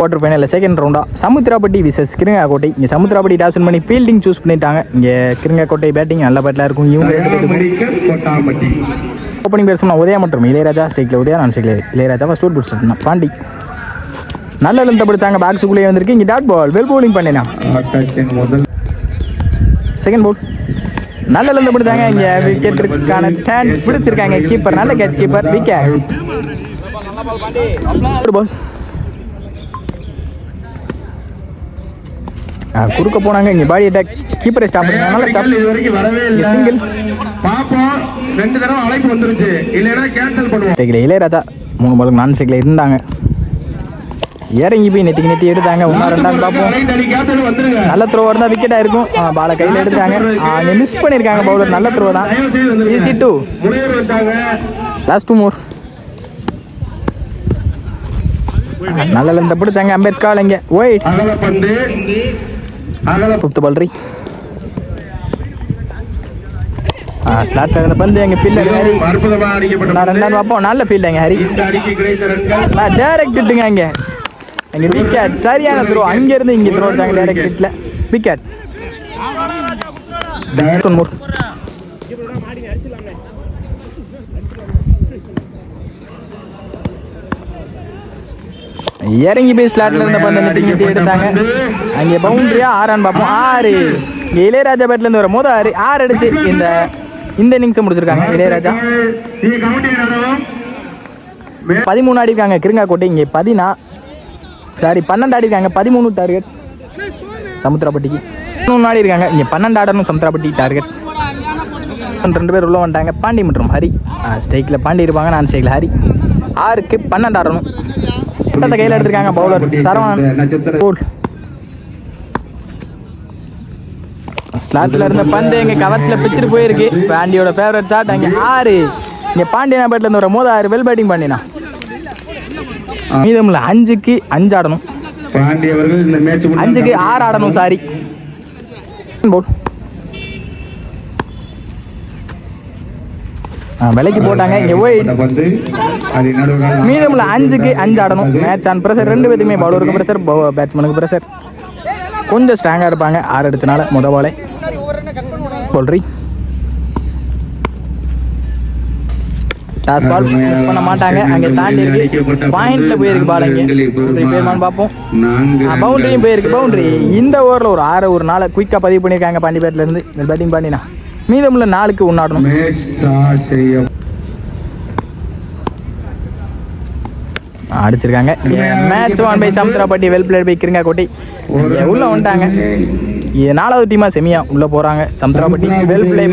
Quarter ஃபைனலில் second ரவுண்டாக சமுத்திராப்பட்டி versus Kirungakottai. இங்கே சமுத்திராப்பட்டி toss பண்ணி ஃபீல்டிங் சூஸ் பண்ணிட்டாங்க. இங்கே கிருங்காக்கோட்டை பேட்டிங் நல்ல பேட்டில் இருக்கும். இவங்க ஓப்பனிங் பேட்ஸ்மேன் உதயா மற்றும் இளையராஜா. ஸ்ட்ரைக்கில் உதயா, நான் ஸ்ட்ரைக்கில் இளையராஜா. ஃபஸ்ட் ஓவர் பிடிச்சிட்டு பாண்டி நல்ல லென்த்தை பிடிச்சாங்க. பாக்ஸுக்குள்ளேயே வந்திருக்கு. இங்கே டாட் பால் வெல் பவுலிங் பண்ணினா. செகண்ட் பால் நல்ல லென்த்தை பிடிச்சாங்க. இங்கே விக்கெட்டுக்கான சான்ஸ் பிடிச்சிருக்காங்க. கீப்பர் நல்ல கேட்ச். Keeper wicket. பால் குறுக்க போனாங்க. இங்கே பாடி அட்டாக். கீப்பரை ஸ்டாப் பண்ணுங்க. நல்ல ஸ்டாப். சிங்கிள் இளையராஜா 3 பாலுக்கு நான் ஸ்ட்ரைக்கில் இருந்தாங்க. இறங்கி போய் நெத்தி எடுத்தாங்க. 1-2 பார்ப்போம். நல்ல த்ரோவாக இருந்தால் விக்கெட்டாக இருக்கும். பாலை கையில் எடுத்தாங்க. அங்கே மிஸ் பண்ணியிருக்காங்க பவுலர். நல்ல த்ரோ தான். ஈஸி 2. லாஸ்ட் 2 மோர். நல்ல லென்த்தை பிடிச்சாங்க. அம்பேர்ஸ் கால். இங்கே ஒயிட். 5th பால் ரீ. ஸ்லாட்ல இருந்த பந்து எங்க ஃபீல்டர் ஹரி. நான் 2 பார்ப்போம். நல்ல ஃபீல்ட் எங்க ஹரி. டைரக்ட் இட்டுங்க. இங்கே விக்கெட். சரியான த்ரோ. அங்கேருந்து இங்கே த்ரோ வச்சாங்க. டைரக்ட் ஹிட்டில் விக்கெட். இறங்கி போய் ஸ்லாட்ல இருந்த பந்து நெட்டி எடுத்தாங்க. அங்கே பவுண்டரியா 6 பார்ப்போம். 6. இங்கே இளையராஜா பேட்லேருந்து வர மோத 6 அடிச்சு இந்த இன்னிங்ஸை முடிச்சிருக்காங்க இளையராஜா. 13 ஆடிருக்காங்க கிருங்காக்கோட்டை. இங்கே 12 ஆடிருக்காங்க. 13 டார்கெட் சமுத்திராப்பட்டிக்கு. 13 ஆடிருக்காங்க. இங்கே 12 ஆடணும் சமுத்திராப்பட்டி டார்கெட். 2 பேர் உள்ள வந்துட்டாங்க. பாண்டி மற்றும் ஹரி. ஸ்ட்ரைக்கில் பாண்டி இருப்பாங்க. நான் ஸ்ட்ரைக்கில் ஹரி. 6க்கு 12 ஆடணும். சட்டத்தை கையில் எடுத்திருக்காங்க பவுலர் சரவணன். ஸ்லாட்டில் இருந்த பந்து எங்க கவர்ஸில் பிச்சுட்டு போயிருக்கு. பாண்டியோட ஃபேவரட் ஷாட். அங்கே 6. இங்கே பாண்டியனா பேட்லேருந்து வர மோத 6 வெல் பேட்டிங் பண்ணினா. மீதமில்ல 5க்கு 5 ஆடணும். 5க்கு 6 ஆடணும். சாரி விலைக்கு போட்டாங்க. இங்கே ஒயிட். மீதமில்ல 5க்கு 5 ஆடணும். Match on pressure. 2 பேத்துக்குமே பவுலருக்கு ப்ரெஷர், பேட்ஸ்மேனுக்கு ப்ரெஷர். கொஞ்சம் ஸ்ட்ராங்காக இருப்பாங்க 6 அடிச்சனால. பாலே போல்றி. டாஸ் பால் மிஸ் பண்ண மாட்டாங்க. அங்கே தாண்டி இருக்கு. பாயிண்ட்ல போயிருக்கு பால். இங்கே பேர்மான் பார்ப்போம். பவுண்டரியும் போயிருக்கு. பவுண்டரி இந்த ஓவரில் ஒரு 6 ஒரு 4 குயிக்காக பதிவு பண்ணியிருக்காங்க பாண்டி பேட்லேருந்து. இந்த பேட்டிங் பண்ணினா மீதமுள்ள 4க்கு 1 ஆடணும். அடிச்சிருக்காங்க. Match on by Samuthirapatti. Well played by Kirungakottai. உள்ள வந்துட்டாங்க. 4வது டீமா செமியா உள்ள போறாங்க. Samuthirapatti well play.